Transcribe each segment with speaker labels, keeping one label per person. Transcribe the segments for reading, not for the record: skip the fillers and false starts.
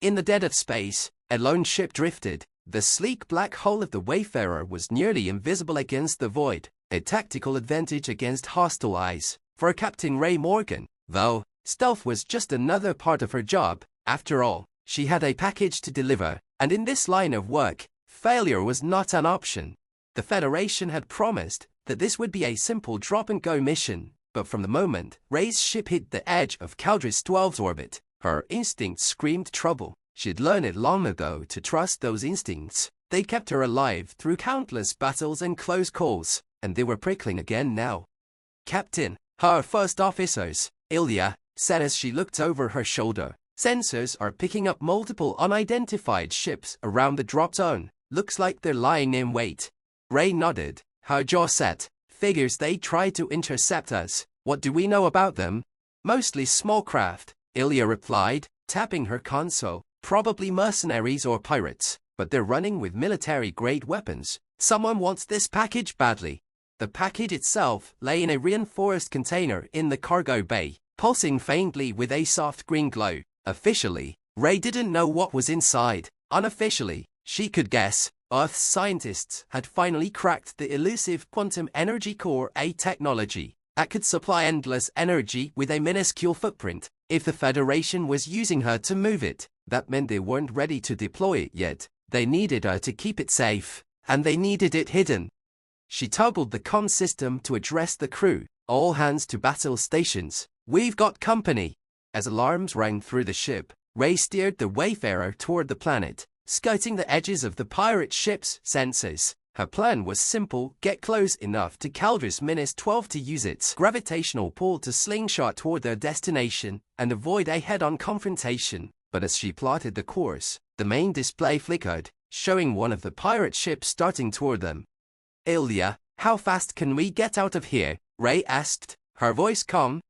Speaker 1: In the dead of space, a lone ship drifted. The sleek black hull of the Wayfarer was nearly invisible against the void, a tactical advantage against hostile eyes. For Captain Ray Morgan, though, stealth was just another part of her job. After all, she had a package to deliver, and in this line of work, failure was not an option. The Federation had promised that this would be a simple drop-and-go mission, but from the moment Ray's ship hit the edge of Caldris 12's orbit, her instincts screamed trouble. She'd learned it long ago to trust those instincts. They kept her alive through countless battles and close calls, and they were prickling again now. "Captain, her first officers," Ilya said as she looked over her shoulder. "Sensors are picking up multiple unidentified ships around the drop zone. Looks like they're lying in wait." Ray nodded, her jaw set. "Figures they try to intercept us. What do we know about them?" "Mostly small craft," Ilya replied, tapping her console. "Probably mercenaries or pirates, but they're running with military-grade weapons. Someone wants this package badly." The package itself lay in a reinforced container in the cargo bay, pulsing faintly with a soft green glow. Officially, Ray didn't know what was inside. Unofficially, she could guess. Earth's scientists had finally cracked the elusive quantum energy core, a technology that could supply endless energy with a minuscule footprint. If the Federation was using her to move it, that meant they weren't ready to deploy it yet. They needed her to keep it safe, and they needed it hidden. She toggled the comm system to address the crew. "All hands to battle stations. We've got company." As alarms rang through the ship, Ray steered the Wayfarer toward the planet, skirting the edges of the pirate ship's sensors. Her plan was simple: get close enough to Caldris -12 to use its gravitational pull to slingshot toward their destination and avoid a head-on confrontation. But as she plotted the course, the main display flickered, showing one of the pirate ships starting toward them. "Ilya, how fast can we get out of here?" Ray asked, her voice calm.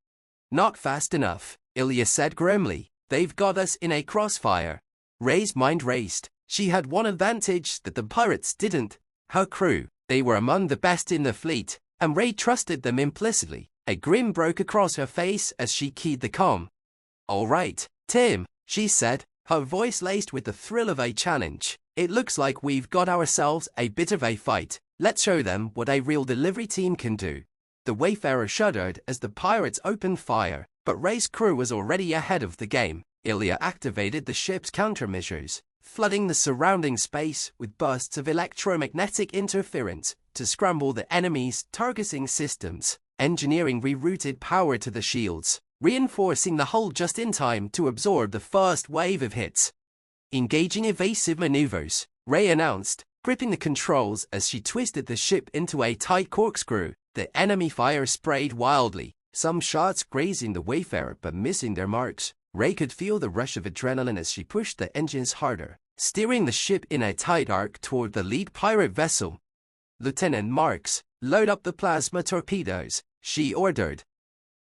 Speaker 1: "Not fast enough," Ilya said grimly. "They've got us in a crossfire." Ray's mind raced. She had one advantage that the pirates didn't: her crew. They were among the best in the fleet, and Ray trusted them implicitly. A grin broke across her face as she keyed the comm. "All right, Tim," she said, her voice laced with the thrill of a challenge. "It looks like we've got ourselves a bit of a fight. Let's show them what a real delivery team can do." The Wayfarer shuddered as the pirates opened fire, but Ray's crew was already ahead of the game. Ilya activated the ship's countermeasures, flooding the surrounding space with bursts of electromagnetic interference to scramble the enemy's targeting systems. Engineering rerouted power to the shields, reinforcing the hull just in time to absorb the first wave of hits. "Engaging evasive maneuvers," Ray announced, gripping the controls as she twisted the ship into a tight corkscrew. The enemy fire sprayed wildly, some shots grazing the Wayfarer but missing their marks. Ray could feel the rush of adrenaline as she pushed the engines harder, steering the ship in a tight arc toward the lead pirate vessel. "Lieutenant Marks, load up the plasma torpedoes," she ordered.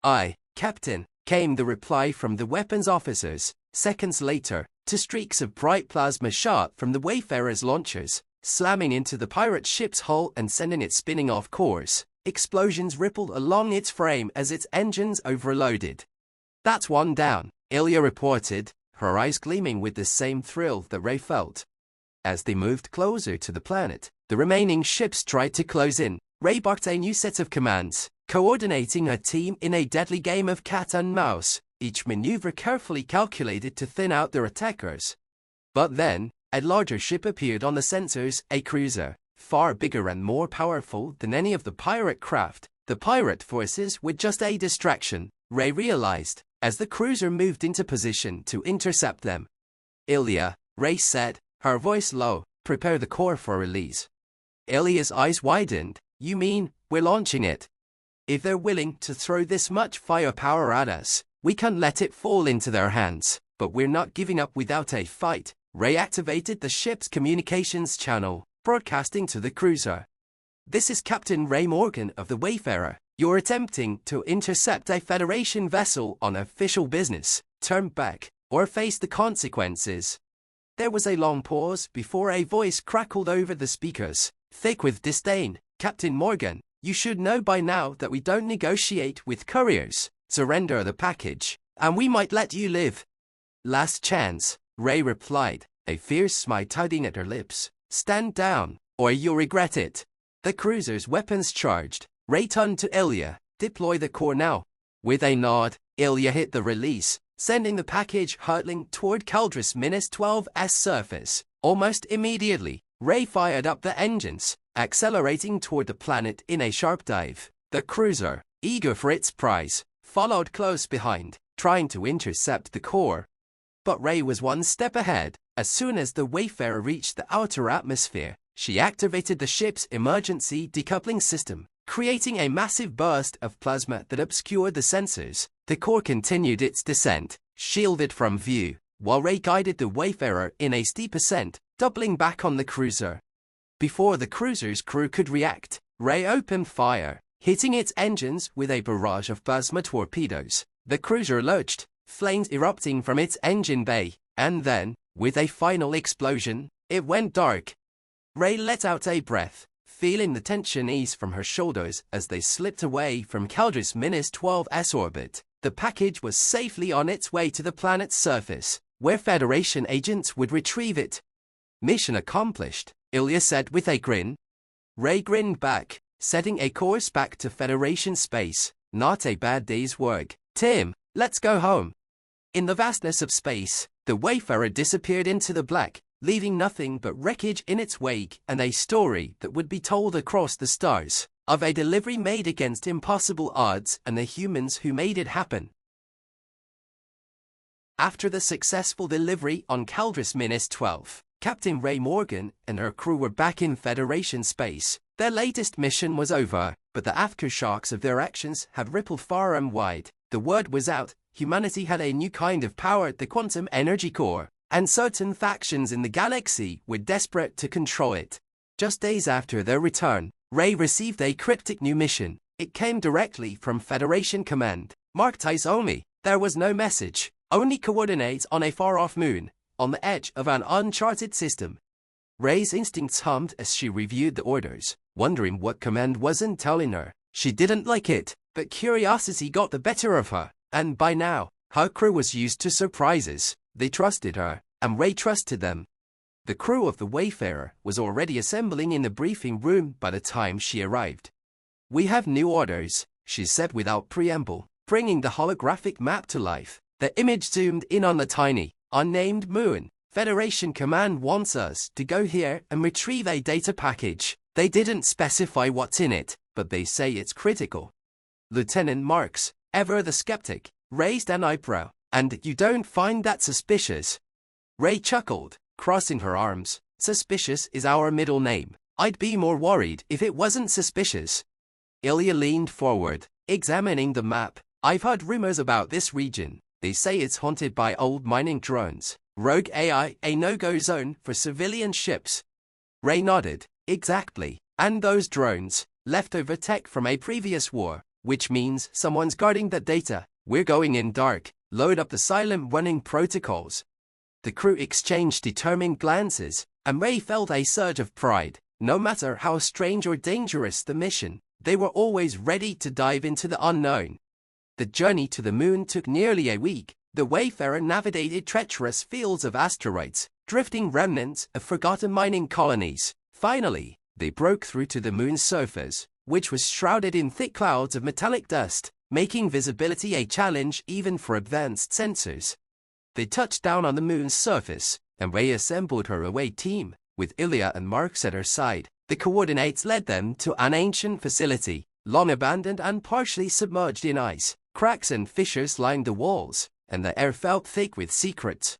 Speaker 1: "Aye, Captain," came the reply from the weapons officers. Seconds later, two streaks of bright plasma shot from the Wayfarer's launchers, slamming into the pirate ship's hull and sending it spinning off course. Explosions rippled along its frame as its engines overloaded. "That's one down," Ilya reported, her eyes gleaming with the same thrill that Ray felt. As they moved closer to the planet, the remaining ships tried to close in. Ray barked a new set of commands, coordinating her team in a deadly game of cat and mouse, each maneuver carefully calculated to thin out their attackers. But then, a larger ship appeared on the sensors, a cruiser, far bigger and more powerful than any of the pirate craft. The pirate forces were just a distraction, Ray realized, as the cruiser moved into position to intercept them. "Ilya," Ray said, her voice low, "prepare the core for release." Ilya's eyes widened. "You mean, we're launching it?" "If they're willing to throw this much firepower at us, we can't let it fall into their hands. But we're not giving up without a fight." Ray activated the ship's communications channel, broadcasting to the cruiser. "This is Captain Ray Morgan of the Wayfarer. You're attempting to intercept a Federation vessel on official business. Turn back, or face the consequences." There was a long pause before a voice crackled over the speakers, thick with disdain. "Captain Morgan, you should know by now that we don't negotiate with couriers. Surrender the package, and we might let you live." "Last chance," Ray replied, a fierce smile tugging at her lips. Stand down, or you'll regret it. The cruiser's weapons charged. Ray turned to Ilya. Deploy the core now. With a nod, Ilya hit the release, sending the package hurtling toward Caldris-12's surface. Almost immediately, Ray fired up the engines, accelerating toward the planet in a sharp dive. The cruiser, eager for its prize, followed close behind, trying to intercept the core. But Ray was one step ahead. As soon as the Wayfarer reached the outer atmosphere, she activated the ship's emergency decoupling system, creating a massive burst of plasma that obscured the sensors. The core continued its descent, shielded from view, while Ray guided the Wayfarer in a steep ascent, doubling back on the cruiser. Before the cruiser's crew could react, Ray opened fire, hitting its engines with a barrage of plasma torpedoes. The cruiser lurched, flames erupting from its engine bay, and then, with a final explosion, it went dark. Ray let out a breath, feeling the tension ease from her shoulders as they slipped away from Caldris-12's orbit. The package was safely on its way to the planet's surface, where Federation agents would retrieve it. Mission accomplished, Ilya said with a grin. Ray grinned back, setting a course back to Federation space. Not a bad day's work, Tim. Let's go home. In the vastness of space, the Wayfarer disappeared into the black, leaving nothing but wreckage in its wake and a story that would be told across the stars, of a delivery made against impossible odds and the humans who made it happen. After the successful delivery on Caldris-12, Captain Ray Morgan and her crew were back in Federation space. Their latest mission was over, but the aftershocks of their actions had rippled far and wide. The word was out, humanity had a new kind of power at the quantum energy core, and certain factions in the galaxy were desperate to control it. Just days after their return, Ray received a cryptic new mission. It came directly from Federation Command, marked as only. There was no message, only coordinates on a far-off moon, on the edge of an uncharted system. Ray's instincts hummed as she reviewed the orders, wondering what Command wasn't telling her. She didn't like it, but curiosity got the better of her, and by now, her crew was used to surprises. They trusted her, and Ray trusted them. The crew of the Wayfarer was already assembling in the briefing room by the time she arrived. We have new orders, she said without preamble, bringing the holographic map to life. The image zoomed in on the tiny, unnamed moon. Federation Command wants us to go here and retrieve a data package. They didn't specify what's in it, but they say it's critical. Lieutenant Marks, ever the skeptic, raised an eyebrow. And you don't find that suspicious? Ray chuckled, crossing her arms. Suspicious is our middle name. I'd be more worried if it wasn't suspicious. Ilya leaned forward, examining the map. I've heard rumors about this region. They say it's haunted by old mining drones. Rogue AI, a no-go zone for civilian ships. Ray nodded. Exactly. And those drones, leftover tech from a previous war, which means someone's guarding that data. We're going in dark. Load up the silent running protocols. The crew exchanged determined glances, and Ray felt a surge of pride. No matter how strange or dangerous the mission, they were always ready to dive into the unknown. The journey to the moon took nearly a week. The Wayfarer navigated treacherous fields of asteroids, drifting remnants of forgotten mining colonies. Finally, they broke through to the moon's surface, which was shrouded in thick clouds of metallic dust, making visibility a challenge even for advanced sensors. They touched down on the moon's surface, and Ray assembled her away team, with Ilya and Marks at her side. The coordinates led them to an ancient facility, long abandoned and partially submerged in ice. Cracks and fissures lined the walls, and the air felt thick with secrets.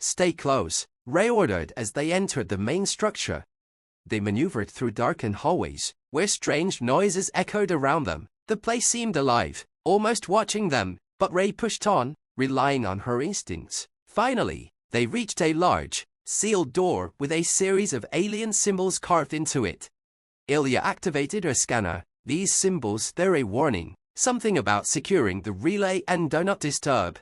Speaker 1: Stay close, Ray ordered as they entered the main structure. They maneuvered through darkened hallways, where strange noises echoed around them. The place seemed alive, almost watching them, but Ray pushed on, relying on her instincts. Finally, they reached a large, sealed door with a series of alien symbols carved into it. Ilya activated her scanner. These symbols, they're a warning. Something about securing the relay and do not disturb.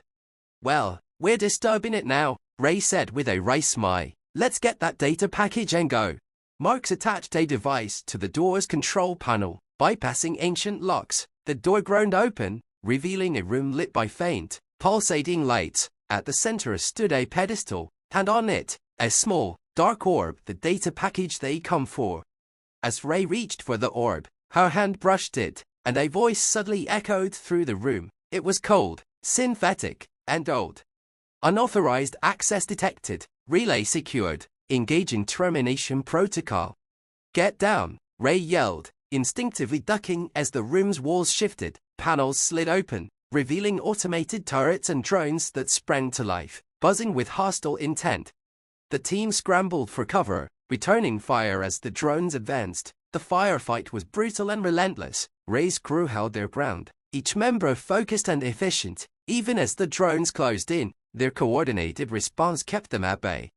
Speaker 1: Well, we're disturbing it now, Ray said with a wry smile. Let's get that data package and go. Marks attached a device to the door's control panel. Bypassing ancient locks, the door groaned open, revealing a room lit by faint, pulsating lights. At the center stood a pedestal, and on it, a small, dark orb, the data package they come for. As Ray reached for the orb, her hand brushed it, and a voice suddenly echoed through the room. It was cold, synthetic, and old. Unauthorized access detected, relay secured, engaging termination protocol. Get down, Ray yelled, instinctively ducking as the room's walls shifted, panels slid open, revealing automated turrets and drones that sprang to life, buzzing with hostile intent. The team scrambled for cover, returning fire as the drones advanced. The firefight was brutal and relentless. Ray's crew held their ground, each member focused and efficient. Even as the drones closed in, their coordinated response kept them at bay.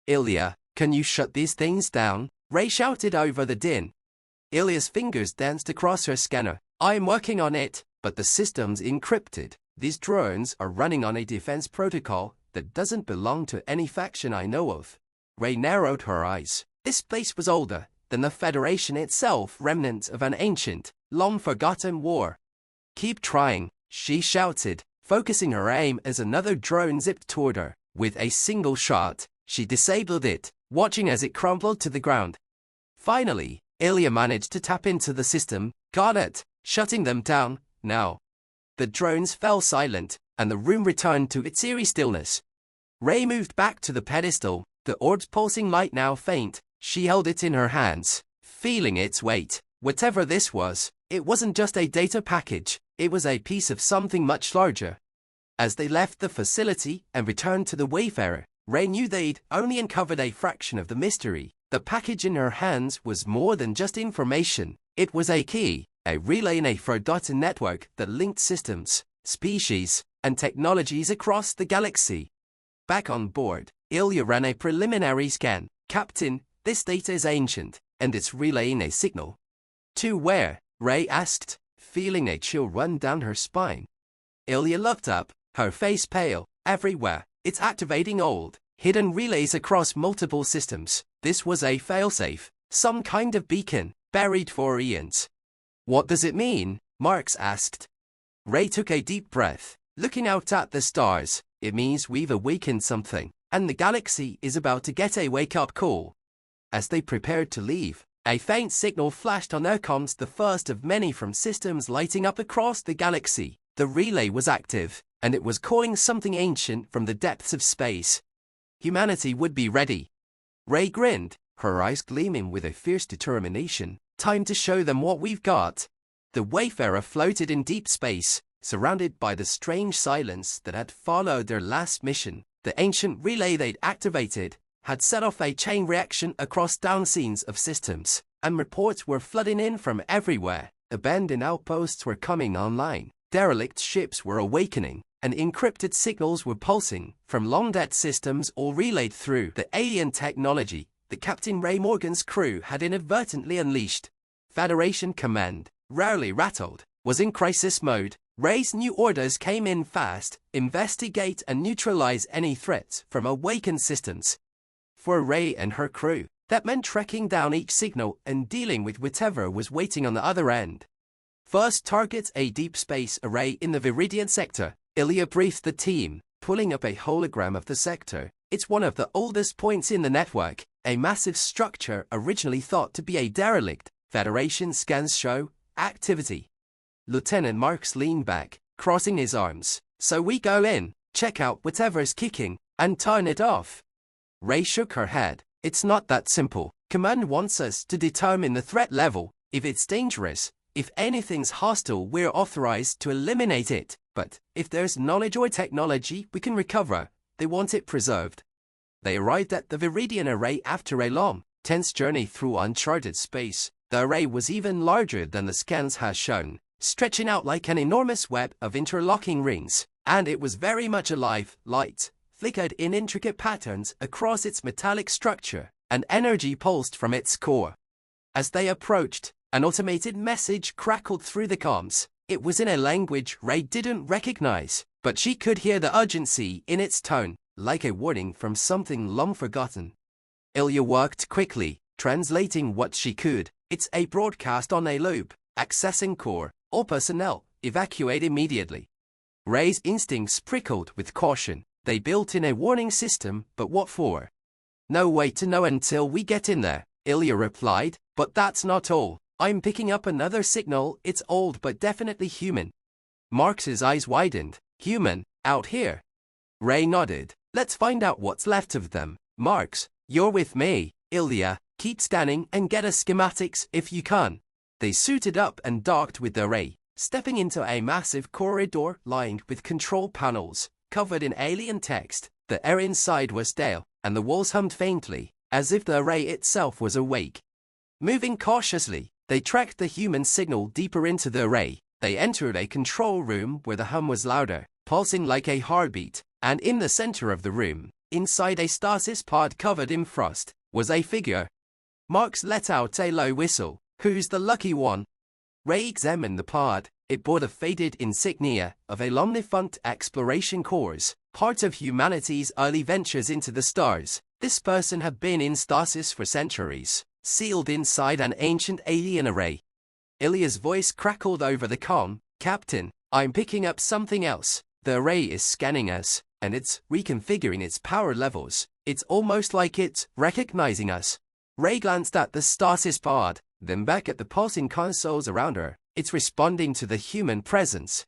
Speaker 1: Ilya, can you shut these things down? Ray shouted over the din. Ilya's fingers danced across her scanner. I'm working on it, but the system's encrypted. These drones are running on a defense protocol that doesn't belong to any faction I know of. Ray narrowed her eyes. This place was older than the Federation itself, remnants of an ancient, long-forgotten war. Keep trying, she shouted, focusing her aim as another drone zipped toward her. With a single shot, she disabled it, watching as it crumpled to the ground. Finally, Ilya managed to tap into the system. Got it, shutting them down, now. The drones fell silent, and the room returned to its eerie stillness. Ray moved back to the pedestal, the orb's pulsing light now faint. She held it in her hands, feeling its weight. Whatever this was, it wasn't just a data package, it was a piece of something much larger. As they left the facility and returned to the Wayfarer, Ray knew they'd only uncovered a fraction of the mystery. The package in her hands was more than just information. It was a key, a relay in a forgotten network that linked systems, species, and technologies across the galaxy. Back on board, Ilya ran a preliminary scan. Captain, this data is ancient, and it's relaying a signal. To where? Ray asked, feeling a chill run down her spine. Ilya looked up, her face pale. Everywhere, it's activating old, hidden relays across multiple systems. This was a failsafe, some kind of beacon, buried for eons. What does it mean? Marks asked. Ray took a deep breath, looking out at the stars. It means we've awakened something, and the galaxy is about to get a wake-up call. As they prepared to leave, a faint signal flashed on their comms, the first of many from systems lighting up across the galaxy. The relay was active, and it was calling something ancient from the depths of space. Humanity would be ready. Ray grinned, her eyes gleaming with a fierce determination. Time to show them what we've got. The Wayfarer floated in deep space, surrounded by the strange silence that had followed their last mission. The ancient relay they'd activated had set off a chain reaction across downscenes of systems, and reports were flooding in from everywhere. Abandoned outposts were coming online, derelict ships were awakening, and encrypted signals were pulsing from long-dead systems all relayed through the alien technology that Captain Ray Morgan's crew had inadvertently unleashed. Federation Command, rarely rattled, was in crisis mode. Ray's new orders came in fast: investigate and neutralize any threats from awakened systems. For Ray and her crew, that meant tracking down each signal and dealing with whatever was waiting on the other end. First, target a deep space array in the Viridian sector. Ilya briefed the team, pulling up a hologram of the sector. It's one of the oldest points in the network, a massive structure originally thought to be a derelict. Federation scans show activity. Lieutenant Marks leaned back, crossing his arms. So we go in, check out whatever's kicking, and turn it off. Ray shook her head. It's not that simple. Command wants us to determine the threat level. If it's dangerous, if anything's hostile, we're authorized to eliminate it. But if there's knowledge or technology we can recover, they want it preserved. They arrived at the Viridian array after a long, tense journey through uncharted space. The array was even larger than the scans had shown, stretching out like an enormous web of interlocking rings, and it was very much alive. Light flickered in intricate patterns across its metallic structure, and energy pulsed from its core. As they approached, an automated message crackled through the comms. It was in a language Ray didn't recognize, but she could hear the urgency in its tone, like a warning from something long forgotten. Ilya worked quickly, translating what she could. It's a broadcast on a loop. Accessing core. All personnel, evacuate immediately. Ray's instincts prickled with caution. They built in a warning system, but what for? No way to know until we get in there, Ilya replied, but that's not all. I'm picking up another signal, it's old but definitely human. Marx's eyes widened. Human, out here? Ray nodded. Let's find out what's left of them. Marx, you're with me. Ilya, keep scanning and get us schematics if you can. They suited up and docked with the Ray, stepping into a massive corridor lined with control panels, covered in alien text. The air inside was stale, and the walls hummed faintly, as if the Ray itself was awake. Moving cautiously, they tracked the human signal deeper into the Ray. They entered a control room where the hum was louder, pulsing like a heartbeat, and in the center of the room, inside a stasis pod covered in frost, was a figure. Marx let out a low whistle. Who's the lucky one? Ray examined the pod. It bore the faded insignia of a Lomnifont exploration course, part of humanity's early ventures into the stars. This person had been in stasis for centuries, sealed inside an ancient alien array. Ilya's voice crackled over the comm. Captain, I'm picking up something else. The array is scanning us, and it's reconfiguring its power levels. It's almost like it's recognizing us. Ray glanced at the stasis pod, then back at the pulsing consoles around her. It's responding to the human presence.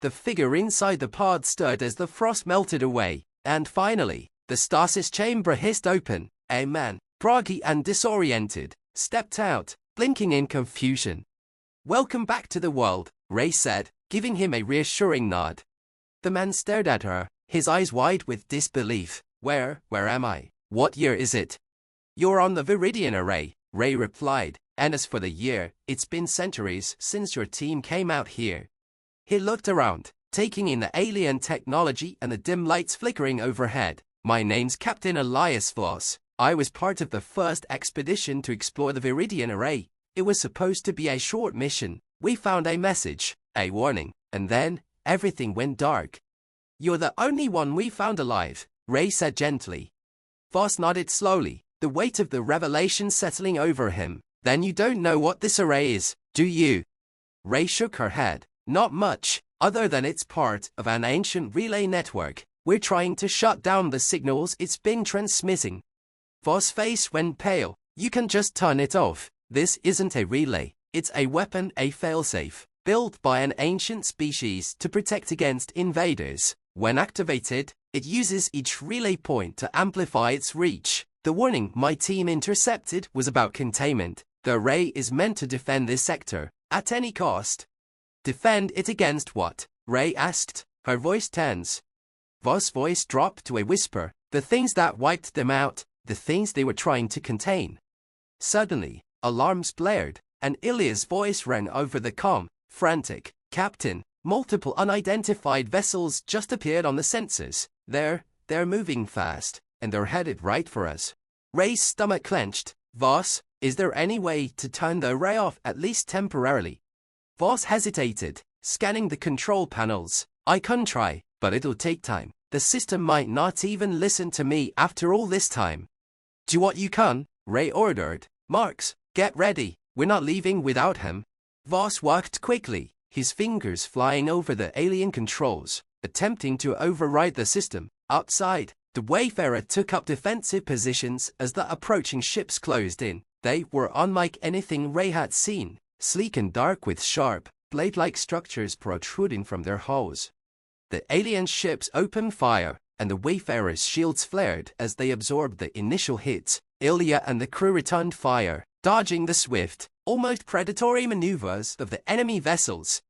Speaker 1: The figure inside the pod stirred as the frost melted away, and finally, the stasis chamber hissed open. A man, groggy and disoriented, stepped out, blinking in confusion. Welcome back to the world, Ray said, giving him a reassuring nod. The man stared at her, his eyes wide with disbelief. Where am I? What year is it? You're on the Viridian array, Ray replied, and as for the year, it's been centuries since your team came out here. He looked around, taking in the alien technology and the dim lights flickering overhead. My name's Captain Elias Voss. I was part of the first expedition to explore the Viridian array. It was supposed to be a short mission. We found a message, a warning, and then everything went dark. You're the only one we found alive, Ray said gently. Voss nodded slowly, the weight of the revelation settling over him. Then you don't know what this array is, do you? Ray shook her head. Not much, other than it's part of an ancient relay network. We're trying to shut down the signals it's been transmitting. Voss' face went pale. You can just turn it off. This isn't a relay. It's a weapon, a failsafe, built by an ancient species to protect against invaders. When activated, it uses each relay point to amplify its reach. The warning my team intercepted was about containment. The array is meant to defend this sector, at any cost. Defend it against what? Ray asked, her voice tense. Voss' voice dropped to a whisper. The things that wiped them out, the things they were trying to contain. Suddenly, alarms blared, and Ilya's voice rang over the comm, frantic. Captain, multiple unidentified vessels just appeared on the sensors. They're moving fast, and they're headed right for us. Ray's stomach clenched. Voss, is there any way to turn the array off at least temporarily? Voss hesitated, scanning the control panels. I can try, but it'll take time. The system might not even listen to me after all this time. Do what you can, Ray ordered. Marx, get ready. We're not leaving without him. Voss worked quickly, his fingers flying over the alien controls, attempting to override the system. Outside, the Wayfarer took up defensive positions as the approaching ships closed in. They were unlike anything Ray had seen, sleek and dark with sharp, blade-like structures protruding from their hulls. The alien ships opened fire, and the Wayfarers' shields flared as they absorbed the initial hits. Ilya and the crew returned fire, dodging the swift, almost predatory maneuvers of the enemy vessels.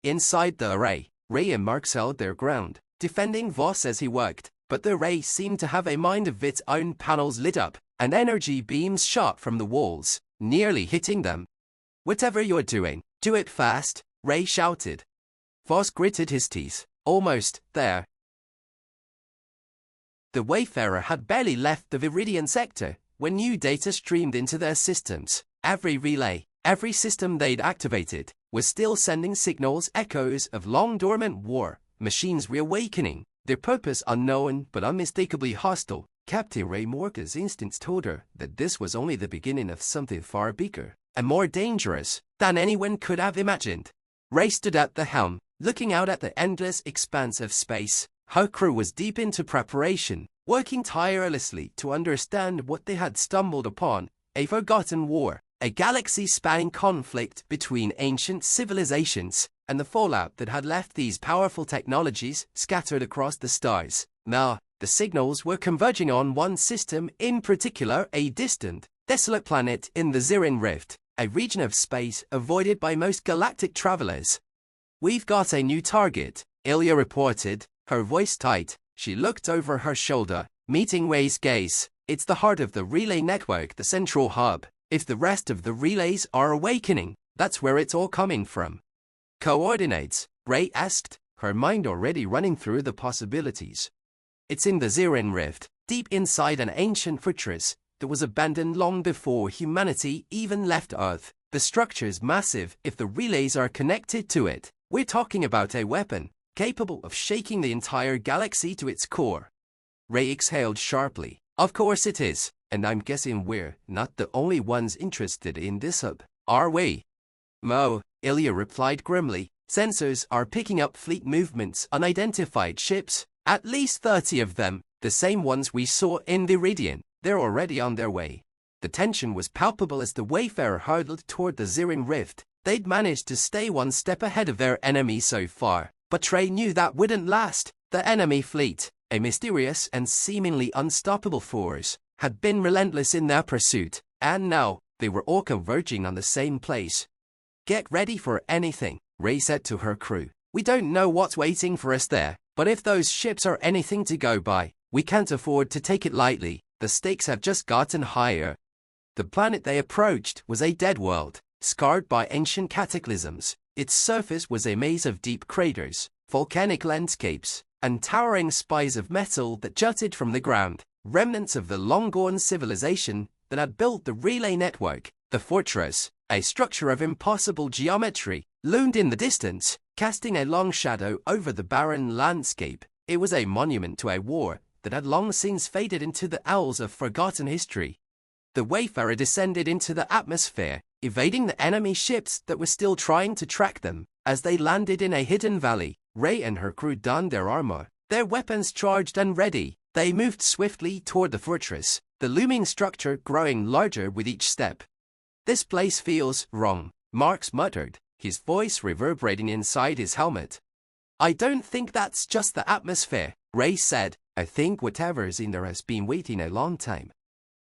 Speaker 1: Inside the array, Ray and Marx held their ground, defending Voss as he worked, but the array seemed to have a mind of its own. Panels lit up, and energy beams shot from the walls, nearly hitting them. Whatever you're doing, do it fast, Ray shouted. Voss gritted his teeth. Almost there. The Wayfarer had barely left the Viridian sector when new data streamed into their systems. Every relay, every system they'd activated, was still sending signals, echoes of long-dormant war, machines reawakening, their purpose unknown but unmistakably hostile. Captain Ray Morga's instincts told her that this was only the beginning of something far bigger and more dangerous than anyone could have imagined. Ray stood at the helm, looking out at the endless expanse of space. Her crew was deep into preparation, working tirelessly to understand what they had stumbled upon, a forgotten war, a galaxy-spanning conflict between ancient civilizations, and the fallout that had left these powerful technologies scattered across the stars. Now, the signals were converging on one system in particular, a distant, desolate planet in the Zirin Rift, a region of space avoided by most galactic travelers. "We've got a new target," Ilya reported, her voice tight. She looked over her shoulder, meeting Ray's gaze. "It's the heart of the relay network, the central hub. If the rest of the relays are awakening, that's where it's all coming from." "Coordinates?" Ray asked, her mind already running through the possibilities. "It's in the Zirin Rift, deep inside an ancient fortress that was abandoned long before humanity even left Earth. The structure's massive if the relays are connected to it. We're talking about a weapon capable of shaking the entire galaxy to its core." Ray exhaled sharply. "Of course it is, and I'm guessing we're not the only ones interested in this hub, are we?" "No," Ilya replied grimly. "Sensors are picking up fleet movements, unidentified ships, at least 30 of them, the same ones we saw in the Iridian. They're already on their way." The tension was palpable as the Wayfarer hurtled toward the Zirin Rift. They'd managed to stay one step ahead of their enemy so far, but Ray knew that wouldn't last. The enemy fleet, a mysterious and seemingly unstoppable force, had been relentless in their pursuit, and now they were all converging on the same place. "Get ready for anything," Ray said to her crew. "We don't know what's waiting for us there, but if those ships are anything to go by, we can't afford to take it lightly. The stakes have just gotten higher." The planet they approached was a dead world, scarred by ancient cataclysms. Its surface was a maze of deep craters, volcanic landscapes, and towering spires of metal that jutted from the ground, remnants of the long-gone civilization that had built the relay network. The fortress, a structure of impossible geometry, loomed in the distance, casting a long shadow over the barren landscape. It was a monument to a war that had long since faded into the owls of forgotten history. The Wayfarer descended into the atmosphere, evading the enemy ships that were still trying to track them. As they landed in a hidden valley, Ray and her crew donned their armor, their weapons charged and ready. They moved swiftly toward the fortress, the looming structure growing larger with each step. "This place feels wrong," Marks muttered, his voice reverberating inside his helmet. "I don't think that's just the atmosphere," Ray said. "I think whatever's in there has been waiting a long time."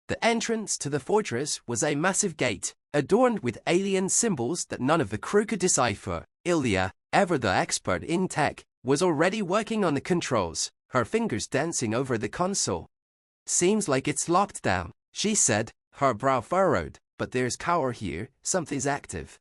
Speaker 1: The entrance to the fortress was a massive gate, adorned with alien symbols that none of the crew could decipher. Ilya, ever the expert in tech, was already working on the controls, her fingers dancing over the console. "Seems like it's locked down," she said, her brow furrowed. "But there's power here, something's active."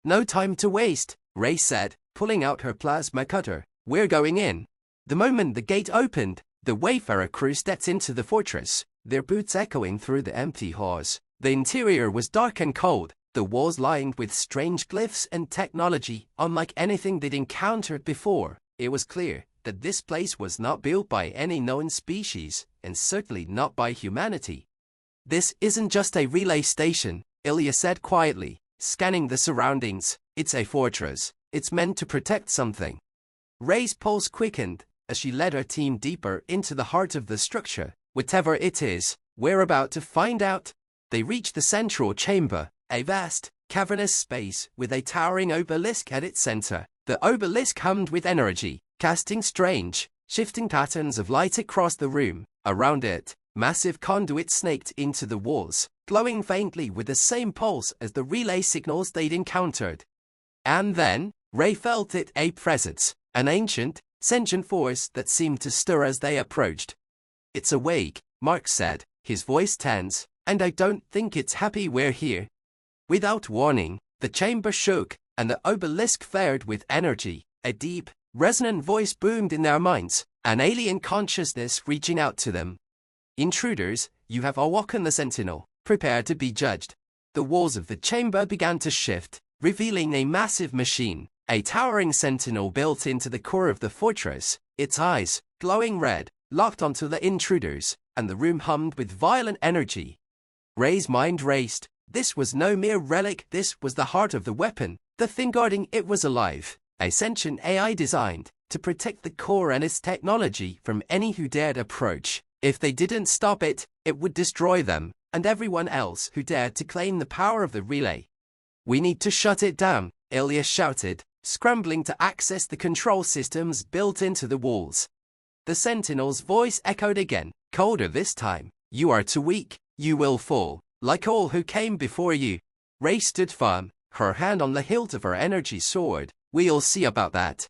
Speaker 1: "No time to waste," Ray said, pulling out her plasma cutter. "We're going in." The moment the gate opened, the Wayfarer crew stepped into the fortress, their boots echoing through the empty halls. The interior was dark and cold, the walls lined with strange glyphs and technology unlike anything they'd encountered before. It was clear that this place was not built by any known species, and certainly not by humanity. "This isn't just a relay station," Ilya said quietly, scanning the surroundings. "It's a fortress. It's meant to protect something." Ray's pulse quickened as she led her team deeper into the heart of the structure. "Whatever it is, we're about to find out." They reached the central chamber, a vast, cavernous space with a towering obelisk at its center. The obelisk hummed with energy, casting strange, shifting patterns of light across the room. Around it, massive conduits snaked into the walls, glowing faintly with the same pulse as the relay signals they'd encountered. And then, Ray felt it, a presence, an ancient, sentient force that seemed to stir as they approached. "It's awake," Mark said, his voice tense, "and I don't think it's happy we're here." Without warning, the chamber shook, and the obelisk flared with energy. A deep, resonant voice boomed in their minds, an alien consciousness reaching out to them. "Intruders, you have awoken the Sentinel. Prepare to be judged." The walls of the chamber began to shift, revealing a massive machine, a towering sentinel built into the core of the fortress. Its eyes, glowing red, locked onto the intruders, and the room hummed with violent energy. Ray's mind raced. This was no mere relic, this was the heart of the weapon. The thing guarding it was alive, a sentient AI designed, to protect the core and its technology from any who dared approach. If they didn't stop it, it would destroy them, and everyone else who dared to claim the power of the relay. "We need to shut it down," Ilya shouted, scrambling to access the control systems built into the walls. The sentinel's voice echoed again, colder this time. "You are too weak. You will fall, like all who came before you." Ray stood firm, her hand on the hilt of her energy sword. "We'll see about that."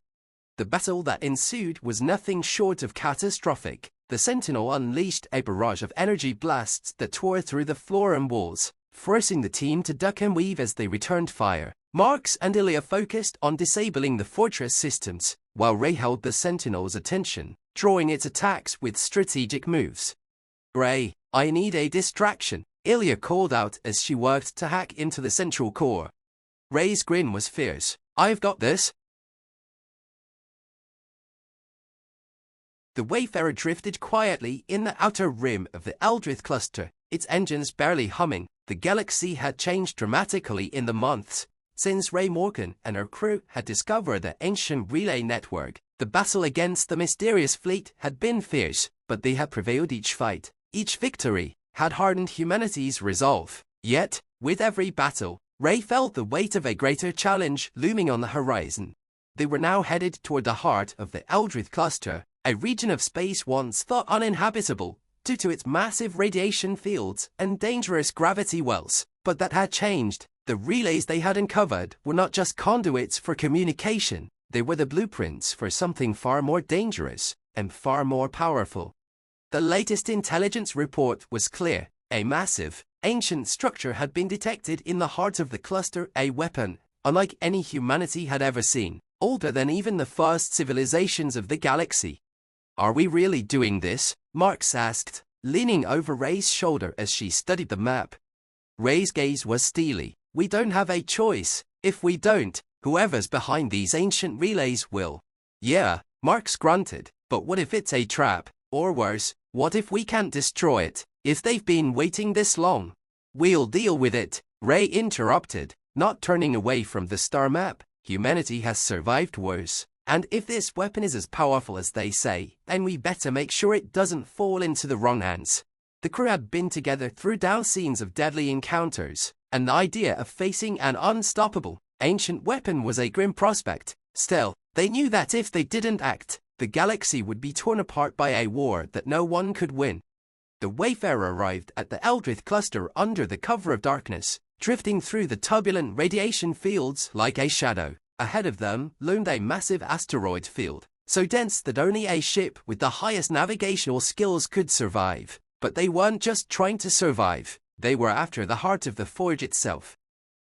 Speaker 1: The battle that ensued was nothing short of catastrophic. The sentinel unleashed a barrage of energy blasts that tore through the floor and walls, forcing the team to duck and weave as they returned fire. Marks and Ilya focused on disabling the fortress systems, while Ray held the sentinel's attention, drawing its attacks with strategic moves. "Ray, I need a distraction," Ilya called out as she worked to hack into the central core. Ray's grin was fierce. "I've got this." The Wayfarer drifted quietly in the outer rim of the Eldrith cluster, its engines barely humming. The galaxy had changed dramatically in the months since Ray Morgan and her crew had discovered the ancient relay network. The battle against the mysterious fleet had been fierce, but they had prevailed each fight. Each victory had hardened humanity's resolve. Yet, with every battle, Ray felt the weight of a greater challenge looming on the horizon. They were now headed toward the heart of the Eldrith cluster, a region of space once thought uninhabitable due to its massive radiation fields and dangerous gravity wells. But that had changed. The relays they had uncovered were not just conduits for communication, they were the blueprints for something far more dangerous and far more powerful. The latest intelligence report was clear. A massive, ancient structure had been detected in the heart of the cluster, a weapon unlike any humanity had ever seen, older than even the first civilizations of the galaxy. "Are we really doing this?" Marks asked, leaning over Ray's shoulder as she studied the map. Ray's gaze was steely. "We don't have a choice. If we don't, whoever's behind these ancient relays will." "Yeah," Marks grunted, "but what if it's a trap? Or worse, what if we can't destroy it? If they've been waiting this long?" "We'll deal with it," Ray interrupted, not turning away from the star map. "Humanity has survived worse. And if this weapon is as powerful as they say, then we better make sure it doesn't fall into the wrong hands." The crew had been together through down scenes of deadly encounters, and the idea of facing an unstoppable, ancient weapon was a grim prospect. Still, they knew that if they didn't act, the galaxy would be torn apart by a war that no one could win. The Wayfarer arrived at the Eldrith cluster under the cover of darkness, drifting through the turbulent radiation fields like a shadow. Ahead of them loomed a massive asteroid field, so dense that only a ship with the highest navigational skills could survive. But they weren't just trying to survive, they were after the heart of the forge itself.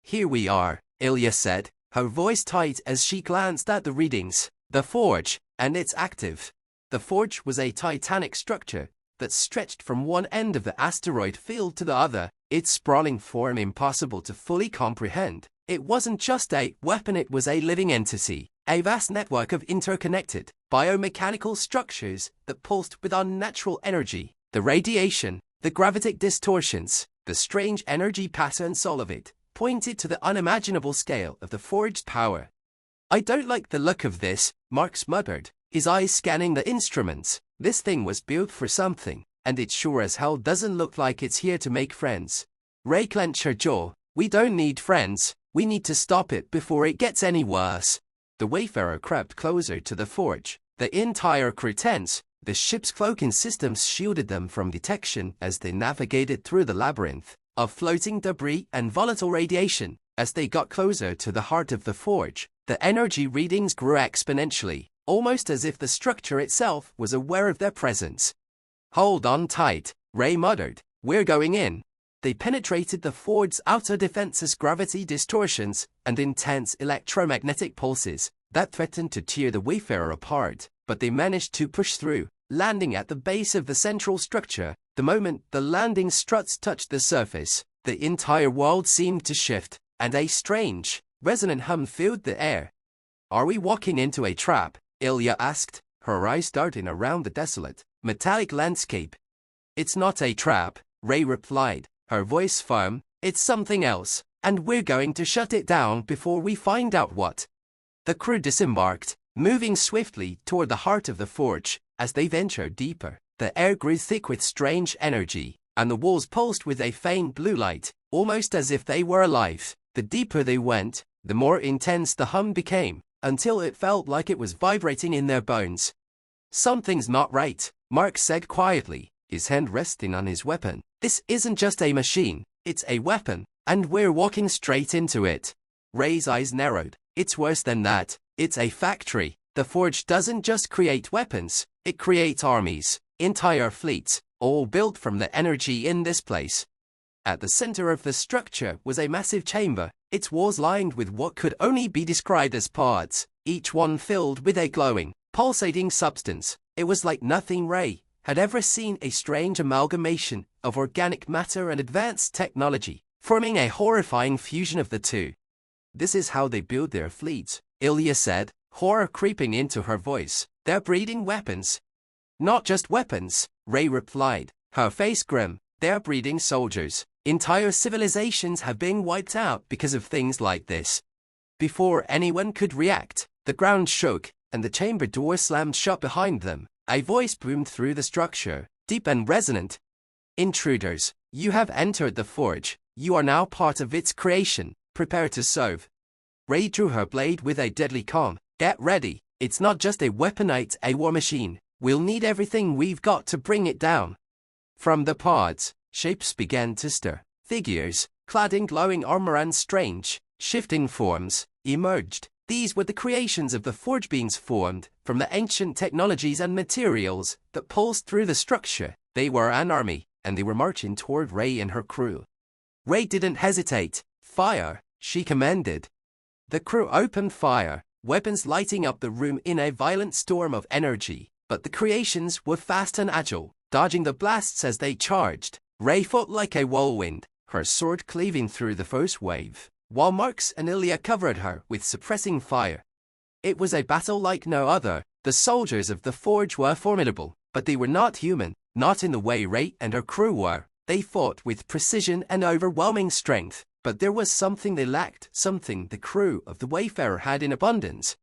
Speaker 1: "Here we are," Ilya said, her voice tight as she glanced at the readings. "The forge, and it's active." The forge was a titanic structure that stretched from one end of the asteroid field to the other, its sprawling form impossible to fully comprehend. It wasn't just a weapon, it was a living entity, a vast network of interconnected, biomechanical structures that pulsed with unnatural energy. The radiation, the gravitic distortions, the strange energy patterns, all of it pointed to the unimaginable scale of the forged power. "I don't like the look of this," Marks muttered, his eyes scanning the instruments. "This thing was built for something, and it sure as hell doesn't look like it's here to make friends." Ray clenched her jaw. "We don't need friends. We need to stop it before it gets any worse." The Wayfarer crept closer to the forge, the entire crew tense. The ship's cloaking systems shielded them from detection as they navigated through the labyrinth of floating debris and volatile radiation. As they got closer to the heart of the forge, the energy readings grew exponentially, almost as if the structure itself was aware of their presence. "Hold on tight," Ray muttered. "We're going in." They penetrated the forge's outer defenses, gravity distortions, and intense electromagnetic pulses that threatened to tear the Wayfarer apart, but they managed to push through, landing at the base of the central structure. The moment the landing struts touched the surface, the entire world seemed to shift, and a strange, resonant hum filled the air. "Are we walking into a trap?" Ilya asked, her eyes darting around the desolate, metallic landscape. "It's not a trap," Ray replied, her voice firm. "It's something else, and we're going to shut it down before we find out what." The crew disembarked, moving swiftly toward the heart of the forge. As they ventured deeper, the air grew thick with strange energy, and the walls pulsed with a faint blue light, almost as if they were alive. The deeper they went, the more intense the hum became, until it felt like it was vibrating in their bones. "Something's not right," Mark said quietly, his hand resting on his weapon. "This isn't just a machine, it's a weapon, and we're walking straight into it." Ray's eyes narrowed. "It's worse than that. It's a factory. The forge doesn't just create weapons, it creates armies, entire fleets, all built from the energy in this place." At the center of the structure was a massive chamber, its walls lined with what could only be described as pods, each one filled with a glowing, pulsating substance. It was like nothing Ray had ever seen, a strange amalgamation of organic matter and advanced technology, forming a horrifying fusion of the two. "This is how they build their fleets," Ilya said, horror creeping into her voice. "They're breeding weapons." "Not just weapons," Ray replied, her face grim. "They're breeding soldiers. Entire civilizations have been wiped out because of things like this." Before anyone could react, the ground shook, and the chamber door slammed shut behind them. A voice boomed through the structure, deep and resonant. "Intruders, you have entered the forge. You are now part of its creation. Prepare to serve." Ray drew her blade with a deadly calm. "Get ready. It's not just a weapon, it's a war machine. We'll need everything we've got to bring it down." From the pods, shapes began to stir. Figures, clad in glowing armor and strange, shifting forms, emerged. These were the creations of the forge beings formed from the ancient technologies and materials that pulsed through the structure. They were an army, and they were marching toward Ray and her crew. Ray didn't hesitate. "Fire," she commanded. The crew opened fire, weapons lighting up the room in a violent storm of energy. But the creations were fast and agile, dodging the blasts as they charged. Ray fought like a whirlwind, her sword cleaving through the first wave, while Marks and Ilya covered her with suppressing fire. It was a battle like no other. The soldiers of the forge were formidable, but they were not human, not in the way Ray and her crew were. They fought with precision and overwhelming strength, but there was something they lacked, something the crew of the Wayfarer had in abundance: